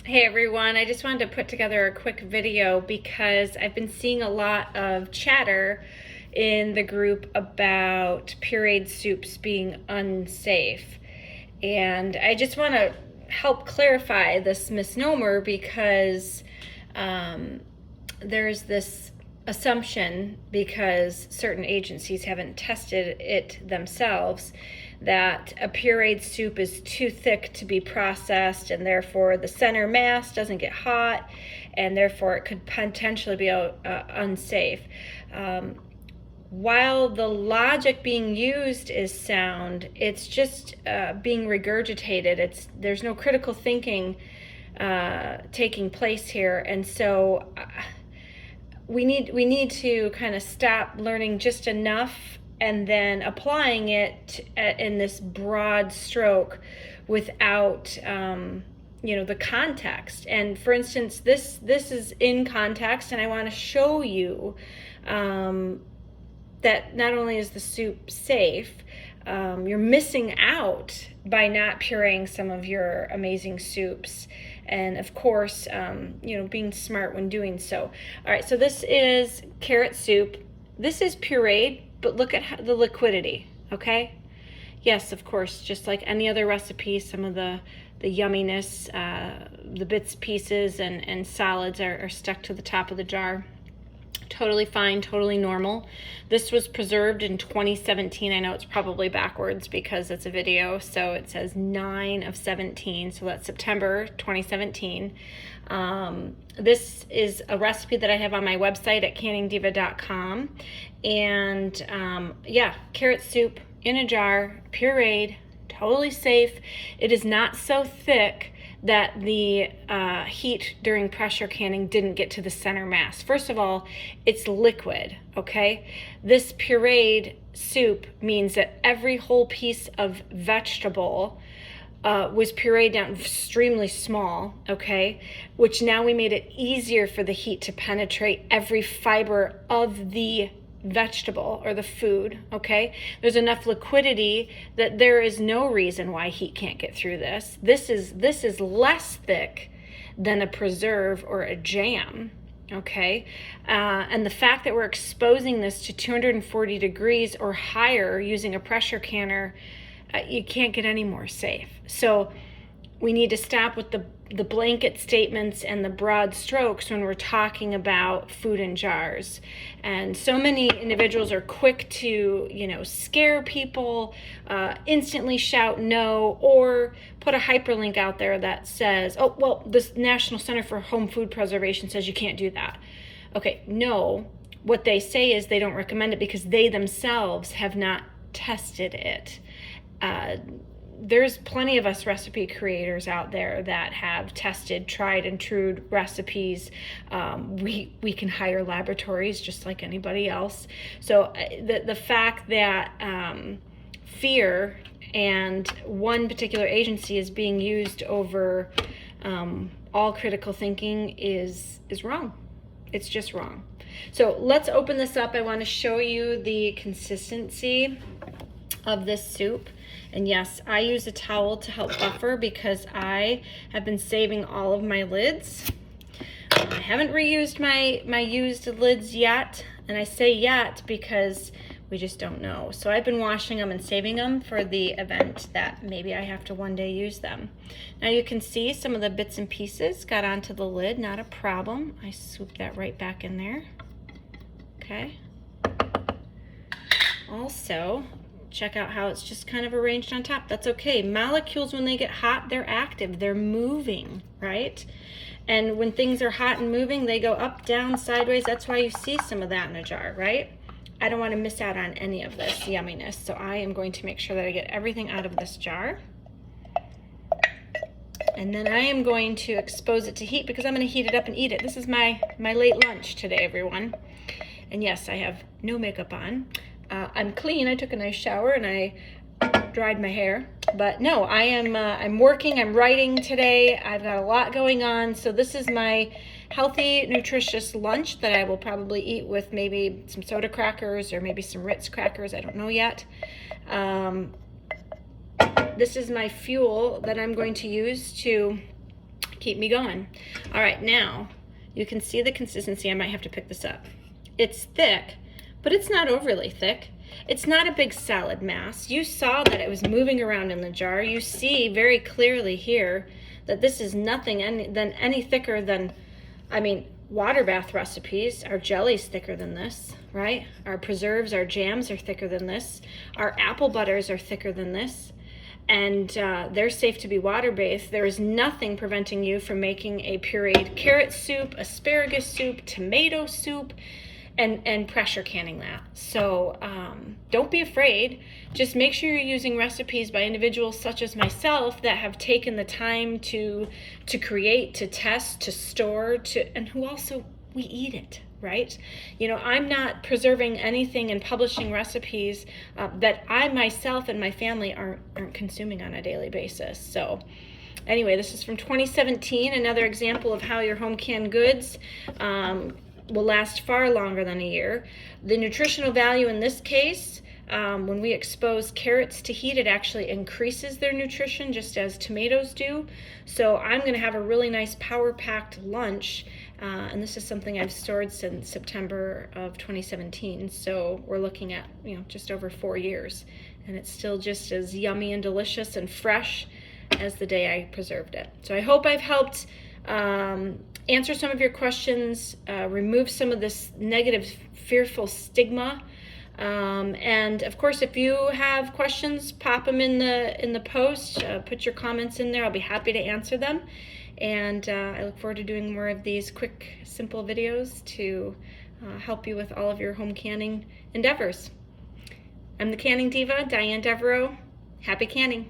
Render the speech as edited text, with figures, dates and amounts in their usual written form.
Hey everyone, I just wanted to put together a quick video because I've been seeing a lot of chatter in the group about pureed soups being unsafe. And I just want to help clarify this misnomer because there's this assumption, because certain agencies haven't tested it themselves, that a pureed soup is too thick to be processed and therefore the center mass doesn't get hot and therefore it could potentially be unsafe. While the logic being used is sound, it's just being regurgitated. There's no critical thinking taking place here, and so we need to kind of stop learning just enough and then applying it in this broad stroke without the context. And for instance, this is in context, and I want to show you that not only is the soup safe, you're missing out by not pureeing some of your amazing soups. And of course, being smart when doing so. All right, so this is carrot soup. This is pureed, but look at the liquidity, okay? Yes, of course, just like any other recipe, some of the yumminess, the bits, pieces, and solids are stuck to the top of the jar. Totally fine, totally normal. This was preserved in 2017. I know it's probably backwards because it's a video, so it says 9 of 17, so that's September 2017. This is a recipe that I have on my website at canningdiva.com. And yeah, carrot soup in a jar, pureed, totally safe. It is not so thick that the heat during pressure canning didn't get to the center mass. First of all, it's liquid, okay? This pureed soup means that every whole piece of vegetable was pureed down extremely small, okay? Which now we made it easier for the heat to penetrate every fiber of the vegetable or the food, okay? There's enough liquidity that there is no reason why heat can't get through this. This is less thick than a preserve or a jam, okay? And the fact that we're exposing this to 240 degrees or higher using a pressure canner, you can't get any more safe. So we need to stop with the blanket statements and the broad strokes when we're talking about food in jars. And so many individuals are quick to, scare people, instantly shout no, or put a hyperlink out there that says, oh, well, this National Center for Home Food Preservation says you can't do that. Okay, no, what they say is they don't recommend it because they themselves have not tested it. There's plenty of us recipe creators out there that have tested tried and true recipes. We can hire laboratories just like anybody else. So the fact that fear and one particular agency is being used over all critical thinking is wrong. It's just wrong. So let's open this up. I want to show you the consistency of this soup. And yes, I use a towel to help buffer because I have been saving all of my lids. I haven't reused my used lids yet, and I say yet because we just don't know. So I've been washing them and saving them for the event that maybe I have to one day use them. Now you can see some of the bits and pieces got onto the lid, not a problem. I swoop that right back in there. Okay. Also, check out how it's just kind of arranged on top. That's okay. Molecules, when they get hot, they're active. They're moving, right? And when things are hot and moving, they go up, down, sideways. That's why you see some of that in a jar, right? I don't want to miss out on any of this yumminess, so I am going to make sure that I get everything out of this jar. And then I am going to expose it to heat because I'm going to heat it up and eat it. This is my late lunch today, everyone. And yes, I have no makeup on. I'm clean. I took a nice shower and I dried my hair. But no, I'm working, I'm writing today. I've got a lot going on. So this is my healthy, nutritious lunch that I will probably eat with maybe some soda crackers or maybe some Ritz crackers. I don't know yet. This is my fuel that I'm going to use to Keep me going. All right, now you can see the consistency. I might have to pick this up. It's thick, but it's not overly thick. It's not a big solid mass. You saw that it was moving around in the jar. You see very clearly here that this is nothing any thicker than, I mean, water bath recipes. Our jelly's thicker than this, right? Our preserves, our jams are thicker than this. Our apple butters are thicker than this. And they're safe to be water-based. There is nothing preventing you from making a pureed carrot soup, asparagus soup, tomato soup, and pressure canning that. So don't be afraid. Just make sure you're using recipes by individuals such as myself that have taken the time to create, to test, to store, and who also, we eat it, right? You know, I'm not preserving anything and publishing recipes that I myself and my family aren't consuming on a daily basis. So anyway, this is from 2017, another example of how your home canned goods will last far longer than a year. The nutritional value in this case, when we expose carrots to heat, it actually increases their nutrition just as tomatoes do. So I'm going to have a really nice power-packed lunch, and this is something I've stored since September of 2017. So we're looking at, you know, just over 4 years, and it's still just as yummy and delicious and fresh as the day I preserved it. So I hope I've helped answer some of your questions, remove some of this negative, fearful stigma. And of course, if you have questions, pop them in the post. Put your comments in there. I'll be happy to answer them. And I look forward to doing more of these quick, simple videos to help you with all of your home canning endeavors. I'm the Canning Diva, Diane Devereaux. Happy canning.